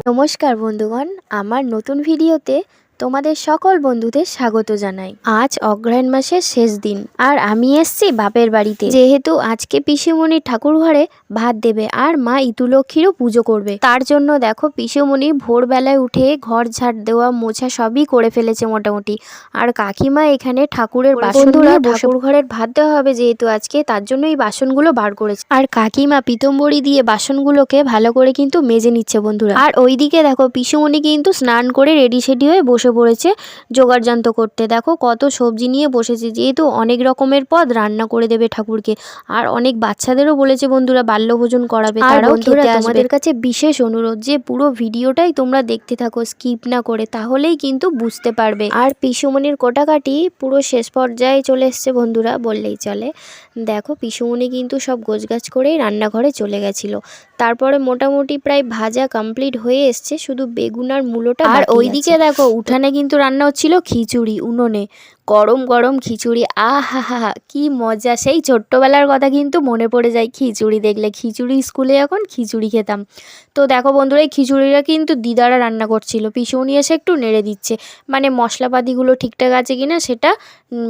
নমস্কার বন্ধুগণ, আমার নতুন ভিডিওতে তোমাদের সকল বন্ধুদের স্বাগত জানাই। আজ অগ্রহায়ণ মাসের শেষ দিন, আর আমি এসছি বাপের বাড়িতে, যেহেতু আজকে পিসিমণি ঠাকুর ঘরে ভাত দেবে আর মা ইতুলক্ষ্মীরও পুজো করবে। তার জন্য দেখো পিসিমণি ভোরবেলায় উঠে ঘর ঝাড় দেওয়া মোছা সবই করে ফেলেছে মোটামুটি। আর কাকিমা এখানে ঠাকুরের বাসনগুলো, ঠাকুর ঘরের ভাত দেওয়া হবে যেহেতু আজকে, তার জন্য এই বাসনগুলো বার করেছে। আর কাকিমা পিতম্বরি দিয়ে বাসনগুলোকে ভালো করে কিন্তু মেজে নিচ্ছে বন্ধুরা। আর ওইদিকে দেখো পিসিমণি কিন্তু স্নান করে রেডি সেডি হয়ে বসে পড়েছে জোগাড়যন্ত্র করতে। দেখো কত সবজি নিয়ে বসেছে, যেহেতু অনেক রকমের পদ রান্না করে দেবে ঠাকুরকে। আর অনেক বাচ্চাদেরও বলেছে বন্ধুরা বাল্যভোজন করাবে। আর বন্ধুরা তোমাদের কাছে বিশেষ অনুরোধ যে পুরো ভিডিওটাই তোমরা দেখতে থাকো স্কিপ না করে, তাহলেই কিন্তু বুঝতে পারবে। আর পিসুমণির কোটাকাটি পুরো শেষ পর্যায়ে চলে এসছে বন্ধুরা বললেই চলে। দেখো পিসুমণি কিন্তু সব গোছগাছ করেই রান্নাঘরে চলে গেছিল। তারপরে মোটামুটি প্রায় ভাজা কমপ্লিট হয়ে এসছে, শুধু বেগুন আর মূলোটা। আর ওইদিকে দেখো উঠানে কিন্তু রান্না হচ্ছিল খিচুড়ি উনুনে, গরম গরম খিচুড়ি। আহা হা হা, কি মজা! সেই ছোট্টবেলার কথা কিন্তু মনে পড়ে যায় খিচুড়ি দেখলে। খিচুড়ি স্কুলে এখন খিচুড়ি খেতাম। তো দেখো বন্ধুরা, এই খিচুড়িটা কিন্তু দিদারা রান্না করছিল, পিসুমণি এসে একটু নেড়ে দিচ্ছে, মানে মশলাপাতিগুলো ঠিকঠাক আছে কিনা সেটা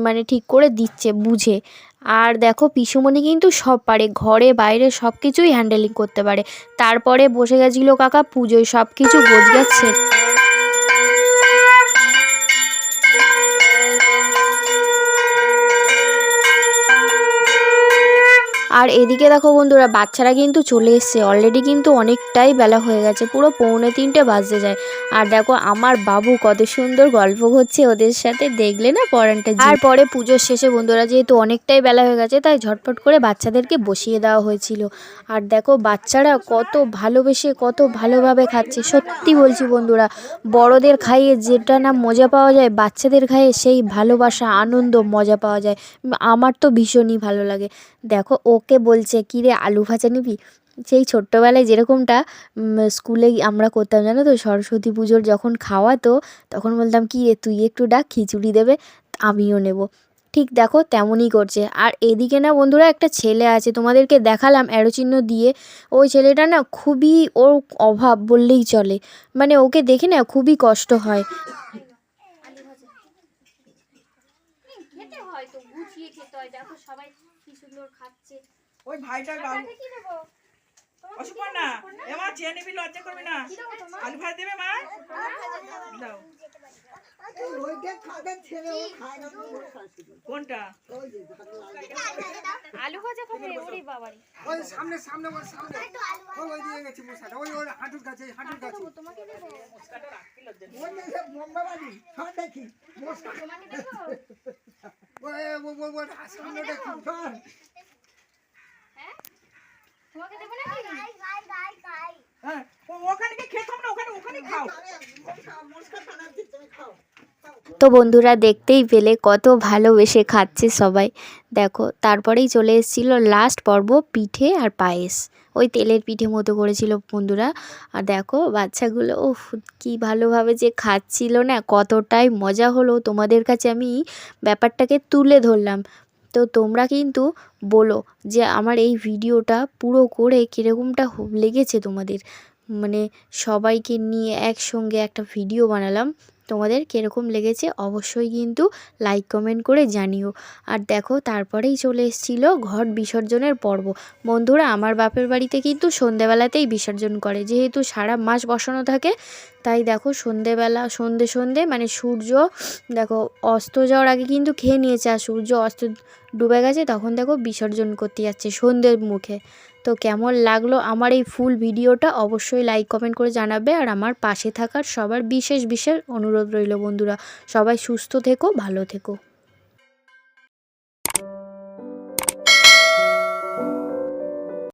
মানে ঠিক করে দিচ্ছে বুঝে। আর দেখো পিসুমণি কিন্তু সব পারে, ঘরে বাইরে সব কিছুই হ্যান্ডেলিং করতে পারে। তারপরে বসে গেছিল কাকা পুজোয়, সব কিছু গোছগাছ শেষ। আর এদিকে দেখো বন্ধুরা বাচ্চারা কিন্তু চলে এসছে অলরেডি, কিন্তু অনেকটাই বেলা হয়ে গেছে, পুরো 2:45 বাজতে যায়। আর দেখো আমার বাবু কত সুন্দর গল্প করছে ওদের সাথে, দেখলে না পরানটা। আর পরে পুজোর শেষে বন্ধুরা যেহেতু অনেকটাই বেলা হয়ে গেছে, তাই ঝটপট করে বাচ্চাদেরকে বসিয়ে দেওয়া হয়েছিল। আর দেখো বাচ্চারা কত ভালোবেসে কত ভালোভাবে খাচ্ছে, সত্যি বলছি বন্ধুরা, বড়দের খাইয়ে যেটা না মজা পাওয়া যায়, বাচ্চাদের খাইয়ে সেই ভালোবাসা আনন্দ মজা পাওয়া যায়। আমার তো ভীষণই ভালো লাগে। দেখো ওকে বলছে কি রে আলু ভাজা নিবি। সেই ছোট্টবেলায় যেরকমটা স্কুলে আমরা করতাম জানো তো, সরস্বতী পুজোর যখন খাওয়াতো তখন বলতাম কি রে তুই একটু ডাক খিচুড়ি দেবে, আমিও নেব। ঠিক দেখো তেমনই করছে। আর এদিকে না বন্ধুরা একটা ছেলে আছে, তোমাদেরকে দেখালাম অ্যারো চিহ্ন দিয়ে। ওই ছেলেটা না খুবই ওর অভাব বললেই চলে, মানে ওকে দেখে না খুবই কষ্ট হয়। দেখো সবাই কি সুন্দর খাচ্ছে। ওই ভাইটার বাবু অসুপর্ণা এমা চেয়ে নিবি, লজ্জা করবি না। আলু ভাত দেবে মা, দাও। কোনটা আলু ভাজা খাবে? ওরে বাবারি, ওই সামনে সামনে ওর সামনে ওই দিয়ে গেছে মশাটা, ওই ওর হাঁটুর কাছে তোমাকে দেব। ওই যে বোম্বা বাড়ি সব দেখি মশা তোমাকে দেব। ওই সামনে দেখি চল। হ্যাঁ তোমাকে দেব নাকি? হ্যাঁ ওখানে কি খেতাম না, ওখানে খাও। তো বন্ধুরা দেখতেই পেলে কত ভালোবেসে খাচ্ছে সবাই। দেখো তারপরেই চলে এসেছিল লাস্ট পর্ব, পিঠে আর পায়েস। ওই তেলের পিঠে মতো করেছিল বন্ধুরা। আর দেখো বাচ্চাগুলো কি ভালোভাবে যে খাচ্ছিল না, কতটাই মজা হলো। তোমাদের কাছে আমি ব্যাপারটাকে তুলে ধরলাম। তো তোমরা কিন্তু বলো যে আমার এই ভিডিওটা পুরো করে কীরকমটা লেগেছে তোমাদের, মানে সবাইকে নিয়ে একসঙ্গে একটা ভিডিও বানালাম, তোমাদের কীরকম লেগেছে অবশ্যই কিন্তু লাইক কমেন্ট করে জানিও। আর দেখো তারপরেই চলে এসেছিলো ঘট বিসর্জনের পর্ব। বন্ধুরা আমার বাপের বাড়িতে কিন্তু সন্ধেবেলাতেই বিসর্জন করে, যেহেতু সারা মাস বসানো থাকে, তাই দেখো সন্ধেবেলা সন্ধে মানে সূর্য দেখো অস্ত যাওয়ার আগে কিন্তু খেয়ে নিয়েছে, আর সূর্য অস্ত ডুবে গেছে তখন দেখো বিসর্জন করতে যাচ্ছে সন্ধ্যের মুখে। তো কেমন লাগলো আমার এই ফুল ভিডিওটা অবশ্যই লাইক কমেন্ট করে জানাবে। আর আমার পাশে থাকার সবার বিশেষ অনুরোধ রইল বন্ধুরা, সবাই সুস্থ থেকো, ভালো থেকো।